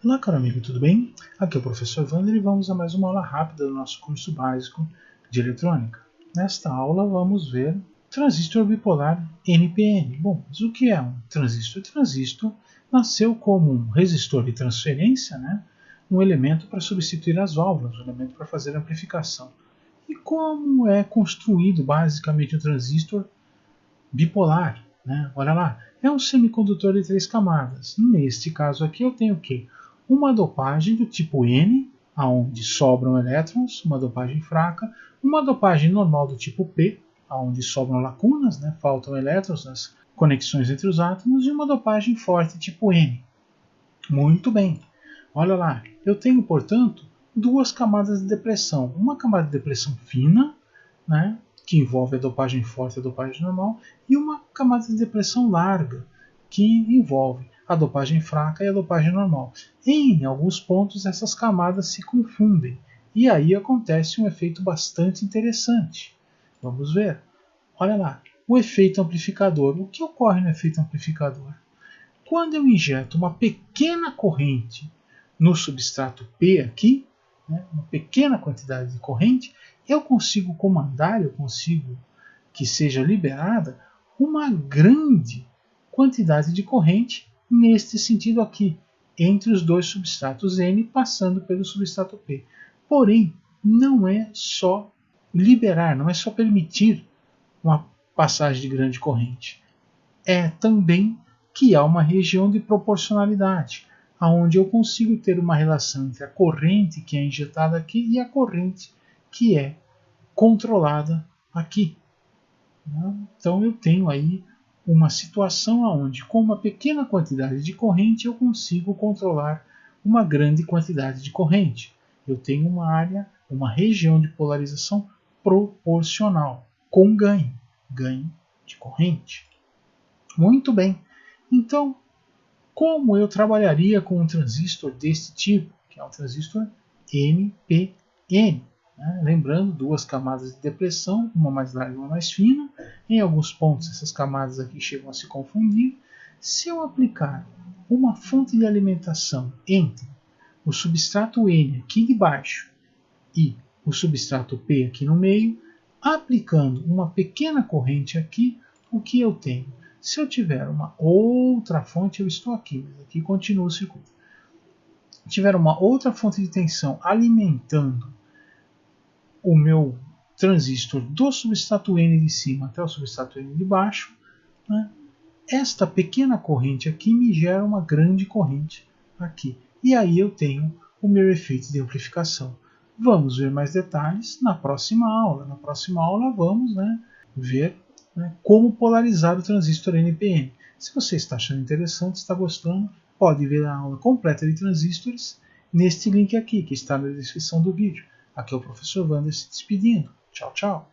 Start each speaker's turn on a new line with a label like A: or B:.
A: Olá, caro amigo, tudo bem? Aqui é o professor Wander e vamos a mais uma aula rápida do nosso curso básico de eletrônica. Nesta aula vamos ver transistor bipolar NPN. Bom, mas o que é um transistor? O transistor nasceu como um resistor de transferência, um elemento para substituir as válvulas, um elemento para fazer amplificação. E como é construído basicamente o transistor bipolar? Olha lá, é um semicondutor de 3 camadas. Neste caso aqui eu tenho o quê? Uma dopagem do tipo N, onde sobram elétrons, uma dopagem fraca, uma dopagem normal do tipo P, onde sobram lacunas, faltam elétrons nas conexões entre os átomos, e uma dopagem forte tipo N. Muito bem, olha lá, eu tenho, portanto, duas camadas de depressão. Uma camada de depressão fina, que envolve a dopagem forte e a dopagem normal, e uma camada de depressão larga, que envolve a dopagem fraca e a dopagem normal. Em alguns pontos, essas camadas se confundem, e aí acontece um efeito bastante interessante. Vamos ver? Olha lá, o efeito amplificador. O que ocorre no efeito amplificador? Quando eu injeto uma pequena corrente no substrato P aqui, uma pequena quantidade de corrente, eu consigo comandar, eu consigo que seja liberada uma grande quantidade de corrente neste sentido aqui, entre os dois substratos N passando pelo substrato P. Porém, não é só liberar, não é só permitir uma passagem de grande corrente. É também que há uma região de proporcionalidade, onde eu consigo ter uma relação entre a corrente que é injetada aqui e a corrente que é controlada aqui. Então eu tenho aí uma situação onde, com uma pequena quantidade de corrente, eu consigo controlar uma grande quantidade de corrente. Eu tenho uma área, uma região de polarização proporcional, com ganho de corrente. Muito bem. Então, como eu trabalharia com um transistor deste tipo, que é um transistor NPN? Lembrando, duas camadas de depressão, uma mais larga e uma mais fina. Em alguns pontos, essas camadas aqui chegam a se confundir. Se eu aplicar uma fonte de alimentação entre o substrato N aqui de baixo e o substrato P aqui no meio, aplicando uma pequena corrente aqui, o que eu tenho? Se eu tiver uma outra fonte, eu estou aqui, mas aqui continua o circuito. Se tiver uma outra fonte de tensão alimentando o meu transistor do substrato N de cima até o substrato N de baixo, esta pequena corrente aqui me gera uma grande corrente aqui. E aí eu tenho o meu efeito de amplificação. Vamos ver mais detalhes na próxima aula. Na próxima aula vamos ver como polarizar o transistor NPN. Se você está achando interessante, está gostando, pode ver a aula completa de transistores neste link aqui, que está na descrição do vídeo. Aqui é o professor Wander se despedindo. Tchau, tchau.